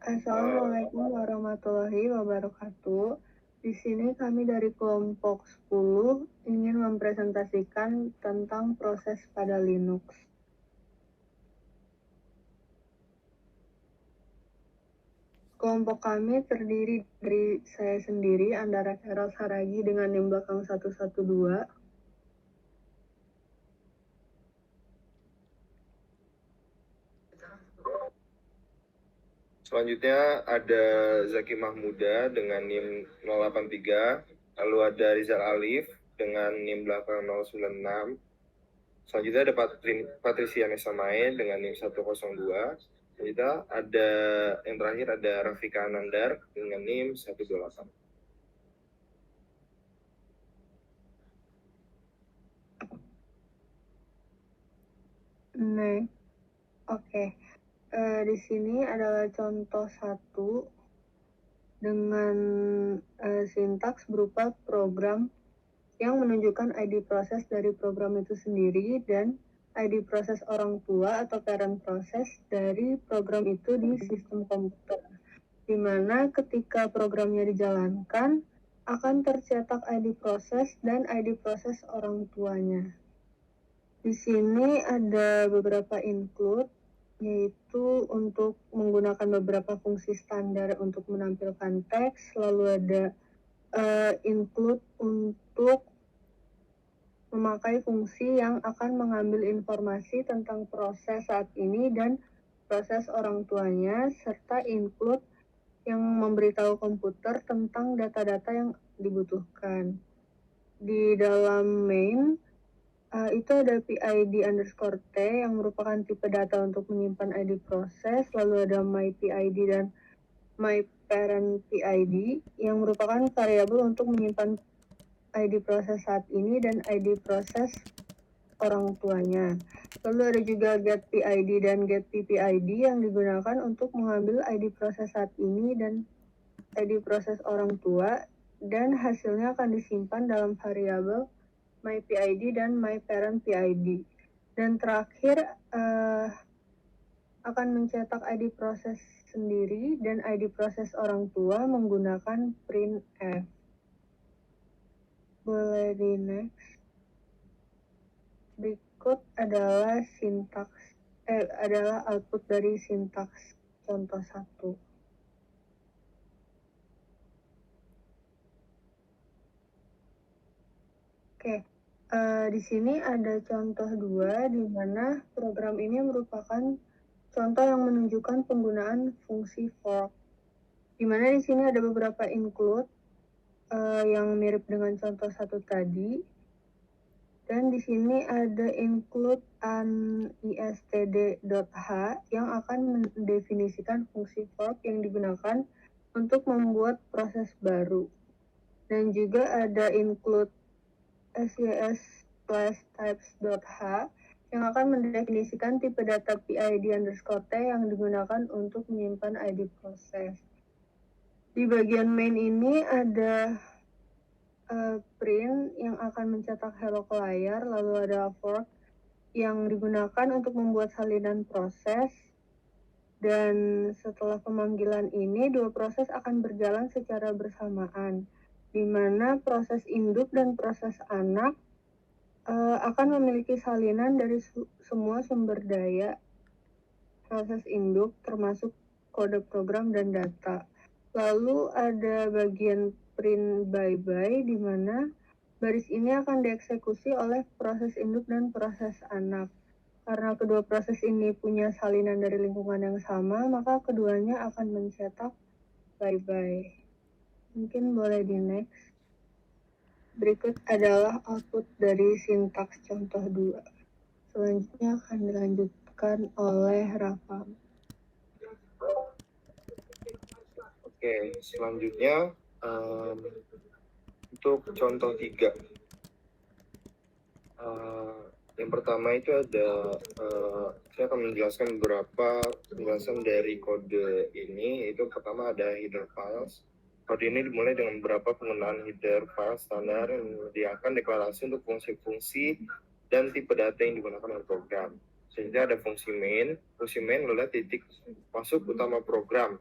Assalamualaikum warahmatullahi wabarakatuh. Di sini kami dari kelompok 10 ingin mempresentasikan tentang proses pada Linux. Kelompok kami terdiri dari saya sendiri, Andara Carol Saragi dengan NIM belakang 112. Selanjutnya ada Zaki Mahmuda dengan NIM 083, lalu ada Rizal Alif dengan NIM belakang 096. Selanjutnya ada Patricia Nesamae dengan NIM 102. Selanjutnya ada yang terakhir ada Rafika Anandar dengan NIM 128. Oke. Di sini adalah contoh 1 dengan sintaks berupa program yang menunjukkan ID proses dari program itu sendiri dan ID proses orang tua atau parent proses dari program itu di sistem komputer, di mana ketika programnya dijalankan akan tercetak ID proses dan ID proses orang tuanya. Di sini ada beberapa include, yaitu untuk menggunakan beberapa fungsi standar untuk menampilkan teks, lalu ada include untuk memakai fungsi yang akan mengambil informasi tentang proses saat ini dan proses orang tuanya, serta include yang memberitahu komputer tentang data-data yang dibutuhkan. Di dalam main, itu ada PID_T yang merupakan tipe data untuk menyimpan ID proses, lalu ada myPID dan myParentPID yang merupakan variabel untuk menyimpan ID proses saat ini dan ID proses orang tuanya. Lalu ada juga getPID dan getPPID yang digunakan untuk mengambil ID proses saat ini dan ID proses orang tua, dan hasilnya akan disimpan dalam variabel myPID dan myParentPID. Dan terakhir akan mencetak ID proses sendiri dan ID proses orang tua menggunakan printf. Boleh di next. Berikut adalah output dari sintaks contoh 1. Oke, di sini ada contoh 2 di mana program ini merupakan contoh yang menunjukkan penggunaan fungsi fork. Di mana di sini ada beberapa include yang mirip dengan contoh 1 tadi. Dan di sini ada include unistd.h yang akan mendefinisikan fungsi fork yang digunakan untuk membuat proses baru. Dan juga ada include sys/types.h yang akan mendefinisikan tipe data PID_T yang digunakan untuk menyimpan ID proses. Di bagian main ini ada print yang akan mencetak hello ke layar, lalu ada fork yang digunakan untuk membuat salinan proses, dan setelah pemanggilan ini 2 proses akan berjalan secara bersamaan, di mana proses induk dan proses anak akan memiliki salinan dari semua sumber daya proses induk termasuk kode program dan data. Lalu ada bagian print bye-bye di mana baris ini akan dieksekusi oleh proses induk dan proses anak. Karena kedua proses ini punya salinan dari lingkungan yang sama, maka keduanya akan mencetak bye-bye. Mungkin boleh di next. Berikut adalah output dari sintaks contoh 2. Selanjutnya akan dilanjutkan oleh Rafa. Oke, selanjutnya untuk contoh 3. Yang pertama itu ada, saya akan menjelaskan beberapa penjelasan dari kode ini. Itu pertama ada header files. Kode ini dimulai dengan beberapa penggunaan header file standar yang menyediakan deklarasi untuk fungsi-fungsi dan tipe data yang digunakan oleh program. Selanjutnya ada fungsi main. Fungsi main adalah titik masuk utama program.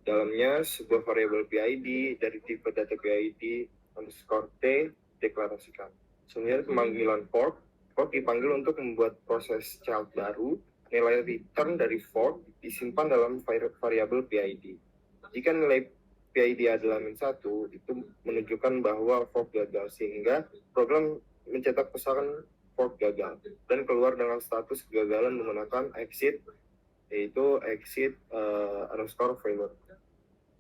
Dalamnya sebuah variabel PID dari tipe data PID underscore T deklarasikan. Selanjutnya pemanggilan fork. Fork dipanggil untuk membuat proses child baru. Nilai return dari fork disimpan dalam variabel PID. Jika nilai PID adalah -1, itu menunjukkan bahwa fork gagal, sehingga program mencetak pesan fork gagal dan keluar dengan status kegagalan menggunakan exit, yaitu exit underscore failure.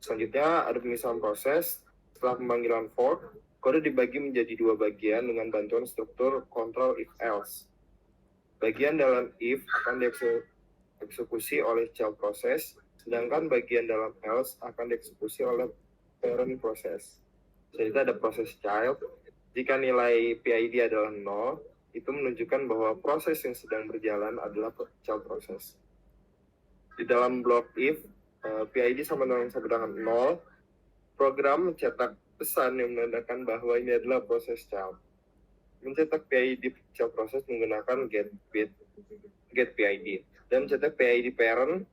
Selanjutnya ada pemisahan proses. Setelah pemanggilan fork, kode dibagi menjadi dua bagian dengan bantuan struktur control if else. Bagian dalam if akan dieksekusi oleh child process, sedangkan bagian dalam else akan dieksekusi oleh parent process. Jadi ada proses child. Jika nilai PID adalah 0, itu menunjukkan bahwa proses yang sedang berjalan adalah child process. Di dalam blok if, PID sama dengan 0, program mencetak pesan yang menandakan bahwa ini adalah proses child. Mencetak PID child process menggunakan get PID, dan mencetak PID parent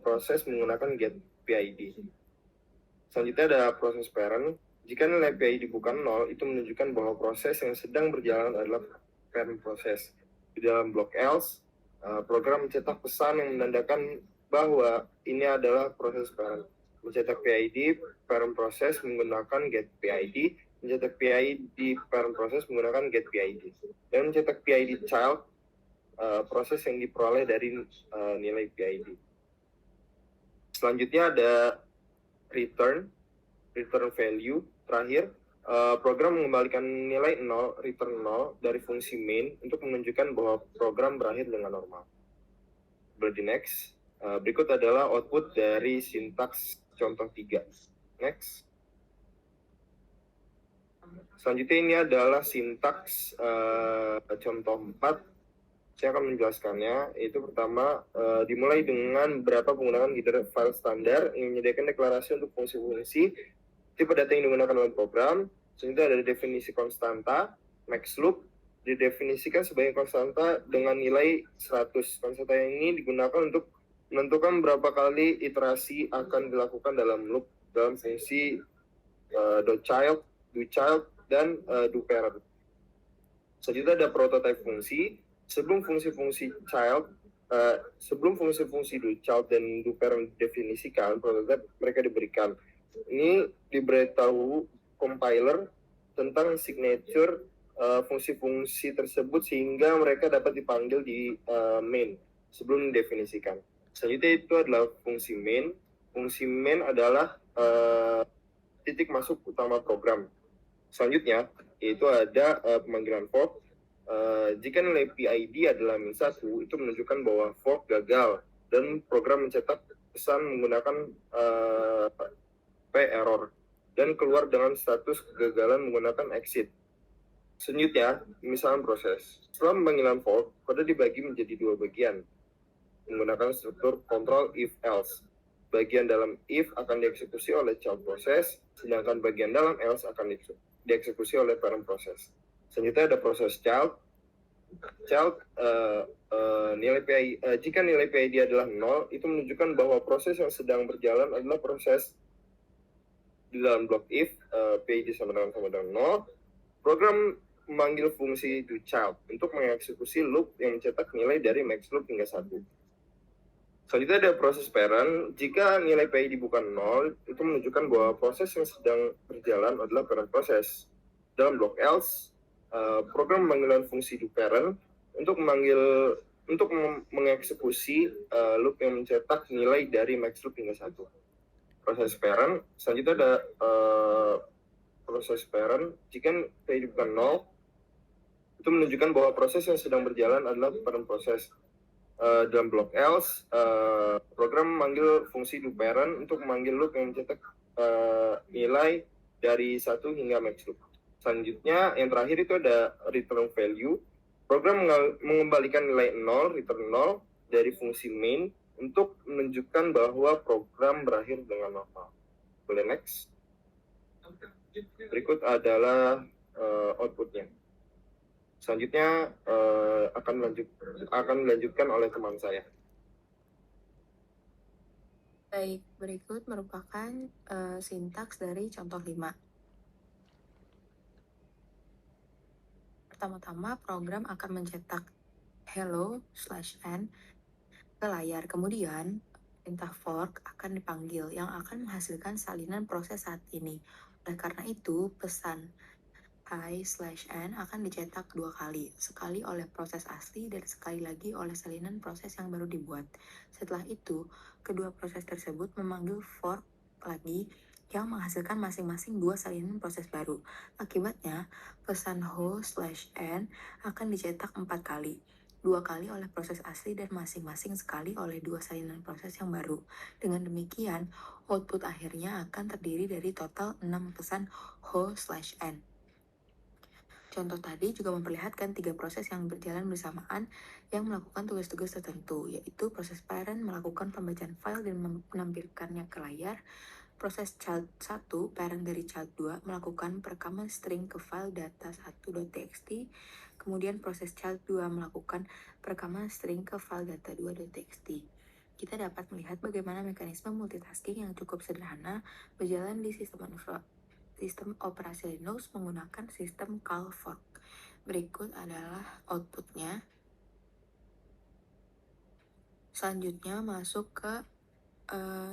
proses menggunakan get PID. Selanjutnya ada proses parent. Jika nilai PID bukan 0, itu menunjukkan bahwa proses yang sedang berjalan adalah parent proses. Di dalam blok else, program mencetak pesan yang menandakan bahwa ini adalah proses parent. Mencetak PID parent proses menggunakan get PID, mencetak PID parent proses menggunakan get PID, dan mencetak PID child proses yang diperoleh dari nilai PID. Selanjutnya ada return value. Terakhir, program mengembalikan nilai 0, return 0 dari fungsi main untuk menunjukkan bahwa program berakhir dengan normal. Berarti next. Berikut adalah output dari sintaks contoh 3. Next. Selanjutnya ini adalah sintaks contoh 4. Saya akan menjelaskannya. Itu pertama, dimulai dengan berapa penggunaan header file standar yang menyediakan deklarasi untuk fungsi-fungsi tipe data yang digunakan dalam program. Selanjutnya ada definisi konstanta, max loop, didefinisikan sebagai konstanta dengan nilai 100. Konstanta ini digunakan untuk menentukan berapa kali iterasi akan dilakukan dalam loop dalam fungsi .child, doChild, dan doParent. Selanjutnya ada prototype fungsi. Sebelum fungsi-fungsi doChild dan doParent didefinisikan, prototype mereka diberikan. Ini diberitahu compiler tentang signature fungsi-fungsi tersebut sehingga mereka dapat dipanggil di main sebelum didefinisikan. Selanjutnya itu adalah fungsi main. Fungsi main adalah titik masuk utama program. Selanjutnya yaitu ada pemanggilan fork. Jika nilai PID adalah -1, itu menunjukkan bahwa fork gagal dan program mencetak pesan menggunakan error dan keluar dengan status kegagalan menggunakan exit. Selanjutnya, pemisahan proses. Setelah pemanggilan fork, kode dibagi menjadi dua bagian menggunakan struktur control if else. Bagian dalam if akan dieksekusi oleh child process, sedangkan bagian dalam else akan dieksekusi oleh parent process. Selanjutnya ada proses child. Jika nilai PID adalah 0, itu menunjukkan bahwa proses yang sedang berjalan adalah proses. Di dalam blok if, PID sama dengan 0, program memanggil fungsi doChild untuk mengeksekusi loop yang mencetak nilai dari max loop hingga 1. Selanjutnya ada proses parent. Jika nilai PID bukan 0, itu menunjukkan bahwa proses yang sedang berjalan adalah parent proses. Dalam blok else, program pemanggilan fungsi doParent untuk mengeksekusi loop yang mencetak nilai dari max loop hingga 1. Proses parent. Selanjutnya ada proses parent. Jika PID bukan 0, itu menunjukkan bahwa proses yang sedang berjalan adalah parent proses. Dalam blok else, program memanggil fungsi doParent untuk memanggil loop yang mencetak nilai dari 1 hingga max loop. Selanjutnya, yang terakhir itu ada return value. Program mengembalikan nilai 0, return 0 dari fungsi main untuk menunjukkan bahwa program berakhir dengan normal. Boleh next. Berikut adalah outputnya. Selanjutnya akan dilanjutkan oleh teman saya. Baik, berikut merupakan sintaks dari contoh 5. Pertama-tama, program akan mencetak hello/n ke layar. Kemudian, perintah fork akan dipanggil yang akan menghasilkan salinan proses saat ini. Oleh karena itu, pesan hi/n akan dicetak 2 kali, sekali oleh proses asli dan sekali lagi oleh salinan proses yang baru dibuat. Setelah itu, kedua proses tersebut memanggil fork lagi yang menghasilkan masing-masing 2 salinan proses baru. Akibatnya, pesan ho/n akan dicetak 4 kali, 2 kali oleh proses asli dan masing-masing sekali oleh 2 salinan proses yang baru. Dengan demikian, output akhirnya akan terdiri dari total 6 pesan ho/n. Contoh tadi juga memperlihatkan 3 proses yang berjalan bersamaan yang melakukan tugas-tugas tertentu, yaitu proses parent melakukan pembacaan file dan menampilkannya ke layar, proses child 1, parent dari child 2, melakukan perekaman string ke file data1.txt, kemudian proses child 2 melakukan perekaman string ke file data2.txt. Kita dapat melihat bagaimana mekanisme multitasking yang cukup sederhana berjalan di sistem operasi Linux menggunakan sistem call fork. Berikut adalah outputnya. Selanjutnya masuk ke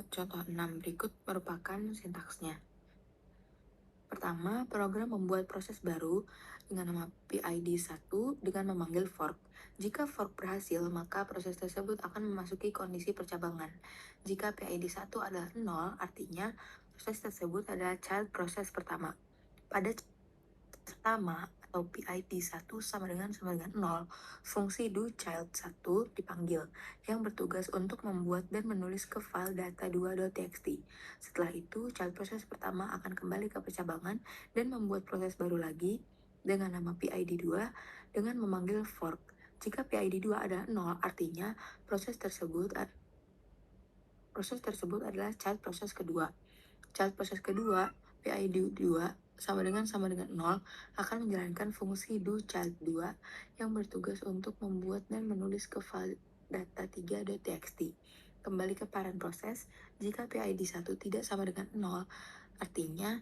contoh 6. Berikut merupakan sintaksnya. Pertama, program membuat proses baru dengan nama PID1 dengan memanggil fork. Jika fork berhasil, maka proses tersebut akan memasuki kondisi percabangan. Jika PID1 adalah 0, artinya proses tersebut adalah child proses pertama. Pada pertama atau PID1 sama dengan 0, fungsi doChild1 dipanggil yang bertugas untuk membuat dan menulis ke file data2.txt. Setelah itu, child proses pertama akan kembali ke percabangan dan membuat proses baru lagi dengan nama PID2 dengan memanggil fork. Jika PID2 adalah 0, artinya proses tersebut adalah child proses kedua. Child proses kedua, PID2 sama dengan 0 akan menjalankan fungsi doChild2 yang bertugas untuk membuat dan menulis ke file data3.txt. Kembali ke parent proses, jika PID1 tidak sama dengan 0, artinya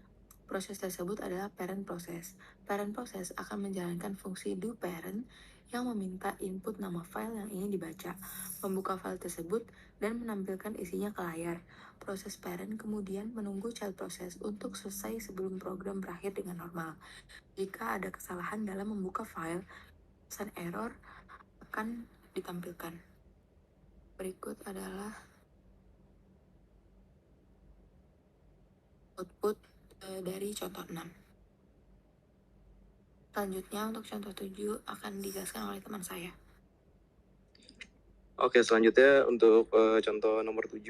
proses tersebut adalah parent proses. Parent proses akan menjalankan fungsi doParent yang meminta input nama file yang ingin dibaca, membuka file tersebut, dan menampilkan isinya ke layar. Proses parent kemudian menunggu child proses untuk selesai sebelum program berakhir dengan normal. Jika ada kesalahan dalam membuka file, pesan error akan ditampilkan. Berikut adalah output dari contoh 6. Selanjutnya untuk contoh 7 akan dijelaskan oleh teman saya. Oke, selanjutnya untuk contoh nomor 7.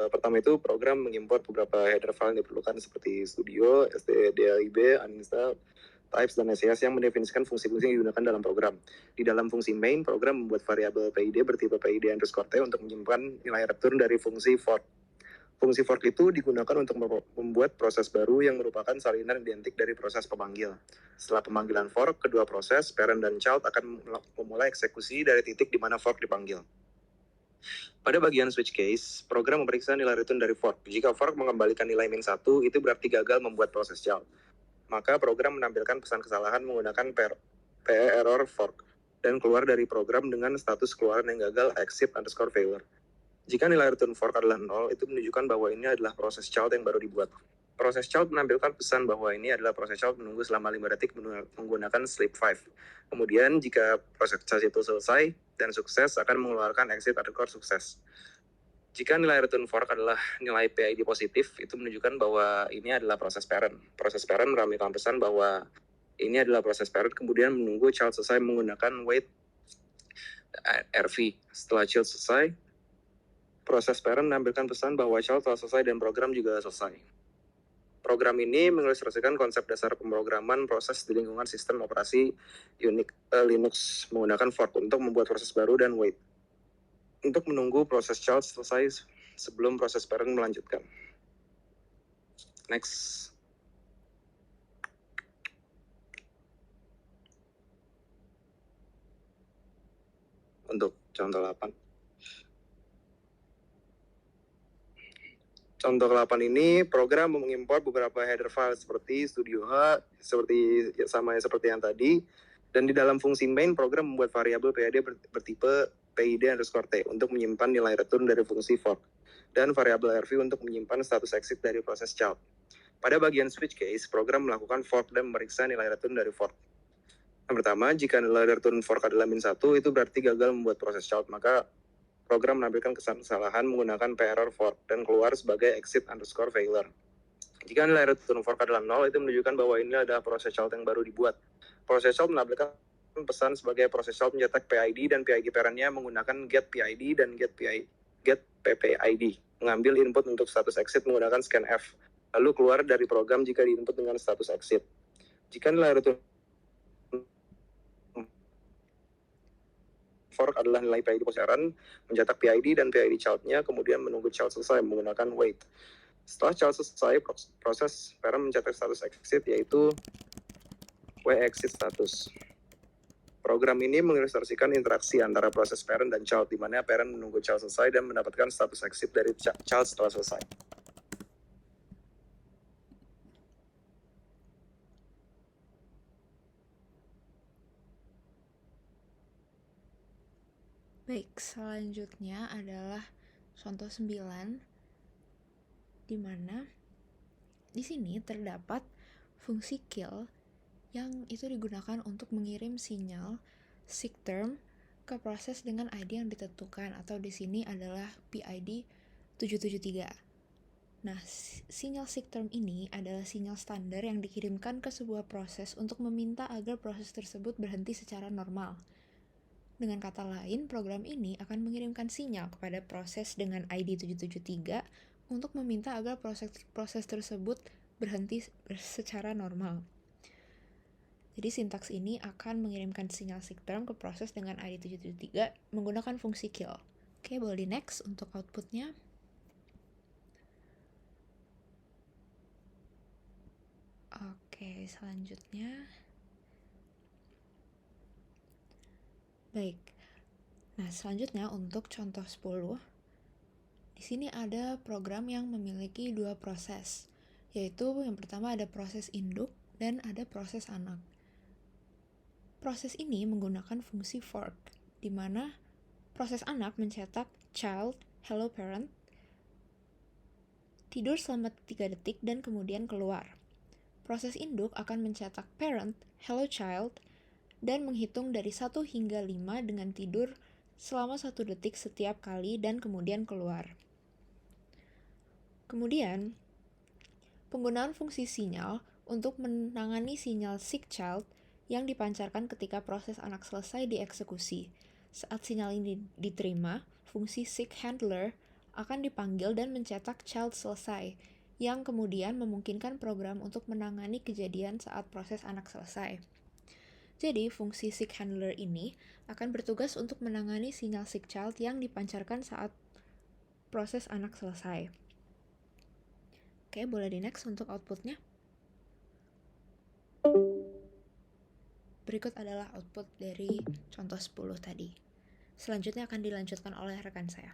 Pertama itu program mengimport beberapa header file yang diperlukan seperti studio, stdlib, uninstall, types, dan SES yang mendefinisikan fungsi-fungsi yang digunakan dalam program. Di dalam fungsi main, program membuat variabel PID bertipe PID_T untuk menyimpan nilai return dari fungsi fork. Fungsi fork itu digunakan untuk membuat proses baru yang merupakan salinan identik dari proses pemanggil. Setelah pemanggilan fork, kedua proses, parent dan child, akan memulai eksekusi dari titik di mana fork dipanggil. Pada bagian switch case, program memeriksa nilai return dari fork. Jika fork mengembalikan nilai -1, itu berarti gagal membuat proses child. Maka program menampilkan pesan kesalahan menggunakan PE error fork dan keluar dari program dengan status keluaran yang gagal exit_failure. Jika nilai return fork adalah 0, itu menunjukkan bahwa ini adalah proses child yang baru dibuat. Proses child menampilkan pesan bahwa ini adalah proses child menunggu selama 5 detik menggunakan sleep 5. Kemudian jika proses itu selesai dan sukses, akan mengeluarkan exit_sukses. Jika nilai return fork adalah nilai PID positif, itu menunjukkan bahwa ini adalah proses parent. Proses parent menampilkan pesan bahwa ini adalah proses parent, kemudian menunggu child selesai menggunakan wait RV. Setelah child selesai, proses parent menampilkan pesan bahwa child telah selesai dan program juga selesai. Program ini mengilustrasikan konsep dasar pemrograman proses di lingkungan sistem operasi Linux menggunakan fork untuk membuat proses baru dan wait untuk menunggu proses child selesai sebelum proses parent melanjutkan. Next. untuk contoh 8. Contoh 8 ini program mengimport beberapa header file seperti Studio H, seperti yang tadi. Dan di dalam fungsi main, program membuat variabel PID bertipe PID_T untuk menyimpan nilai return dari fungsi fork. Dan variabel RV untuk menyimpan status exit dari proses child. Pada bagian switch case, program melakukan fork dan memeriksa nilai return dari fork. Yang pertama, jika nilai return fork adalah -1, itu berarti gagal membuat proses child, maka program menampilkan kesalahan menggunakan p-error fork dan keluar sebagai exit_failure. Jika nilai return fork adalah 0, itu menunjukkan bahwa ini adalah proses child yang baru dibuat. Proses child menampilkan pesan sebagai proses child mencetak PID dan PID parentnya menggunakan get PID dan get PPID. Mengambil input untuk status exit menggunakan scanf. Lalu keluar dari program jika diinput dengan status exit. Jika nilai return fork adalah nilai PID parent, mencetak PID dan PID child-nya, kemudian menunggu child selesai menggunakan wait. Setelah child selesai, proses parent mencetak status exit, yaitu wexit status. Program ini mengilustrasikan interaksi antara proses parent dan child, di mana parent menunggu child selesai dan mendapatkan status exit dari child setelah selesai. Baik, selanjutnya adalah contoh 9, di mana di sini terdapat fungsi kill yang itu digunakan untuk mengirim sinyal seek term ke proses dengan ID yang ditentukan, atau di sini adalah PID 773. Nah, sinyal seek term ini adalah sinyal standar yang dikirimkan ke sebuah proses untuk meminta agar proses tersebut berhenti secara normal. Dengan kata lain, program ini akan mengirimkan sinyal kepada proses dengan ID 773 untuk meminta agar proses tersebut berhenti secara normal. Jadi sintaks ini akan mengirimkan sinyal seek term ke proses dengan ID 773 menggunakan fungsi kill. Oke, boleh di next untuk outputnya. Oke, selanjutnya. Baik. Nah, selanjutnya untuk contoh 10. Di sini ada program yang memiliki dua proses, yaitu yang pertama ada proses induk dan ada proses anak. Proses ini menggunakan fungsi fork, di mana proses anak mencetak child, hello parent, tidur selama 3 detik dan kemudian keluar. Proses induk akan mencetak parent, hello child, dan menghitung dari 1 hingga 5 dengan tidur selama 1 detik setiap kali dan kemudian keluar. Kemudian, penggunaan fungsi sinyal untuk menangani sinyal seek child yang dipancarkan ketika proses anak selesai dieksekusi. Saat sinyal ini diterima, fungsi seek handler akan dipanggil dan mencetak child selesai, yang kemudian memungkinkan program untuk menangani kejadian saat proses anak selesai. Jadi, fungsi seek handler ini akan bertugas untuk menangani sinyal seek child yang dipancarkan saat proses anak selesai. Oke, boleh di next untuk outputnya. Berikut adalah output dari contoh 10 tadi. Selanjutnya akan dilanjutkan oleh rekan saya.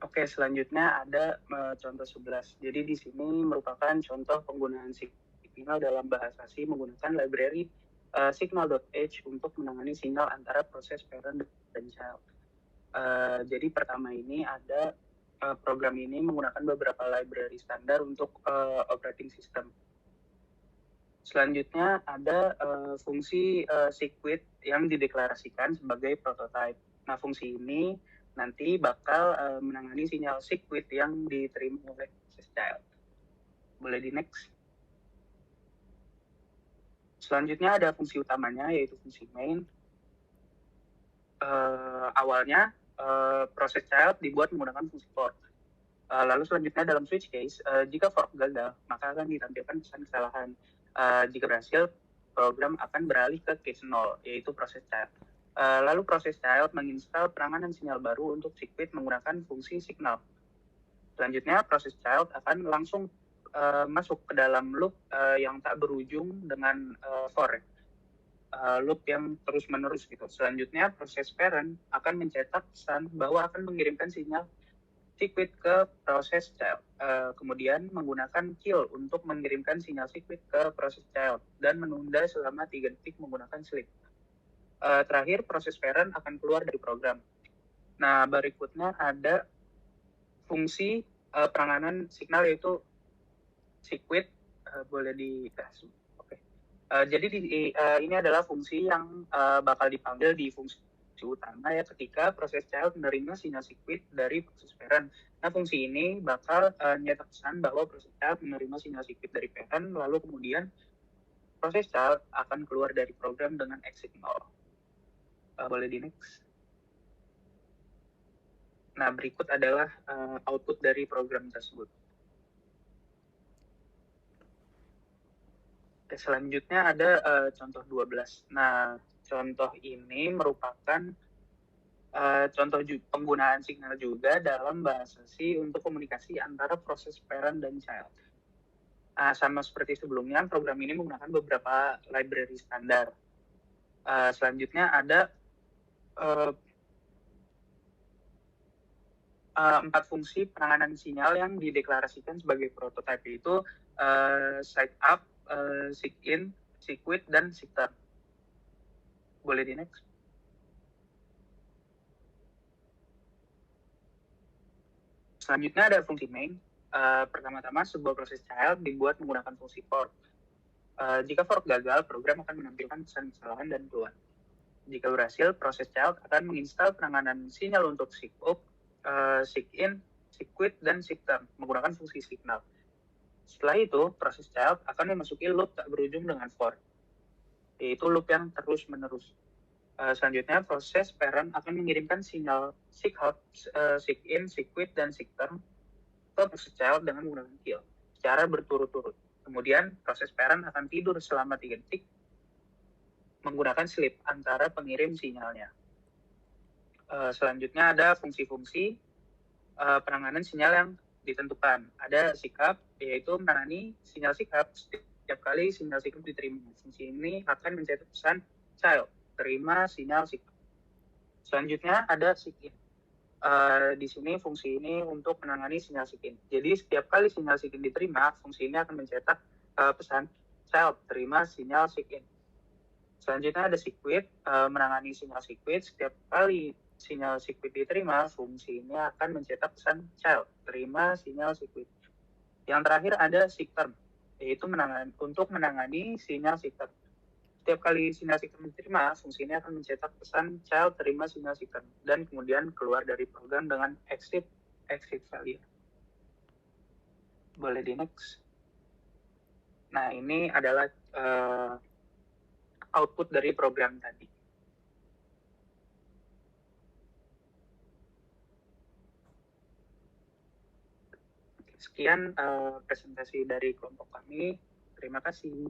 Oke, selanjutnya ada contoh 11. Jadi di sini merupakan contoh penggunaan signal dalam bahasa C menggunakan library signal.h untuk menangani sinyal antara proses parent dan child. Jadi pertama ini ada program ini menggunakan beberapa library standar untuk operating system. Selanjutnya ada fungsi seek_quit yang dideklarasikan sebagai prototype. Nah, fungsi ini nanti bakal menangani sinyal seek_quit yang diterima oleh proses child. Boleh di next. Selanjutnya ada fungsi utamanya, yaitu fungsi main. Awalnya proses child dibuat menggunakan fungsi fork. Lalu selanjutnya dalam switch case, jika fork gagal, maka akan ditampilkan pesan kesalahan. Jika berhasil, program akan beralih ke case 0, yaitu proses child. Lalu proses child menginstal penanganan sinyal baru untuk seek_quit menggunakan fungsi signal. Selanjutnya, proses child akan langsung masuk ke dalam loop yang tak berujung dengan for. loop yang terus-menerus gitu. Selanjutnya, proses parent akan mencetak pesan bahwa akan mengirimkan sinyal secret ke proses child. Kemudian menggunakan kill untuk mengirimkan sinyal secret ke proses child dan menunda selama 3 detik menggunakan sleep. Terakhir, proses parent akan keluar dari program. Nah, berikutnya ada fungsi penanganan signal yaitu secret. Boleh di oke. Jadi ini adalah fungsi yang bakal dipanggil di fungsi utama ya ketika proses child menerima sinyal secret dari proses parent. Nah, fungsi ini bakal nyetak pesan bahwa proses child menerima sinyal secret dari parent, lalu kemudian proses child akan keluar dari program dengan exit 0. Boleh di next. Nah, berikut adalah output dari program tersebut. Oke, selanjutnya ada contoh 12. Nah, contoh ini merupakan contoh penggunaan signal juga dalam bahasa C untuk komunikasi antara proses parent dan child. Sama seperti sebelumnya, program ini menggunakan beberapa library standar. Selanjutnya ada 4 fungsi penanganan sinyal yang dideklarasikan sebagai prototipe, yaitu site up, seek in, seek quit, dan seek turn. Boleh di next. Selanjutnya ada fungsi main. Pertama-tama, sebuah proses child dibuat menggunakan fungsi fork. Jika fork gagal, program akan menampilkan pesan kesalahan dan keluar. Jika berhasil, proses child akan menginstal penanganan sinyal untuk seek up, seek in, seek quit, dan seek turn menggunakan fungsi signal. Setelah itu, proses child akan memasuki loop tak berujung dengan for, yaitu loop yang terus-menerus. Selanjutnya, proses parent akan mengirimkan sinyal seek out, seek in, seek quit, dan seek turn ke proses child dengan menggunakan kill secara berturut-turut. Kemudian, proses parent akan tidur selama 3 detik menggunakan sleep antara pengirim sinyalnya. Selanjutnya ada fungsi-fungsi penanganan sinyal yang ditentukan. Ada sikap, yaitu menangani sinyal sikap setiap kali sinyal sikap diterima. Fungsi ini akan mencetak pesan child, terima sinyal sikap. Selanjutnya ada seek in. Di sini fungsi ini untuk menangani sinyal seek in. Jadi setiap kali sinyal seek in diterima, fungsi ini akan mencetak pesan child, terima sinyal seek in. Selanjutnya ada seek quit, menangani sinyal seek quit. Setiap kali sinyal seek quit diterima, fungsi ini akan mencetak pesan child, terima sinyal seek quit. Yang terakhir ada seek turn, yaitu untuk menangani sinyal seek turn. Setiap kali sinyal seek turn diterima, fungsi ini akan mencetak pesan child, terima sinyal seek turn, dan kemudian keluar dari program dengan exit value. Boleh di next. Nah, ini adalah output dari program tadi. Sekian presentasi dari kelompok kami. Terima kasih.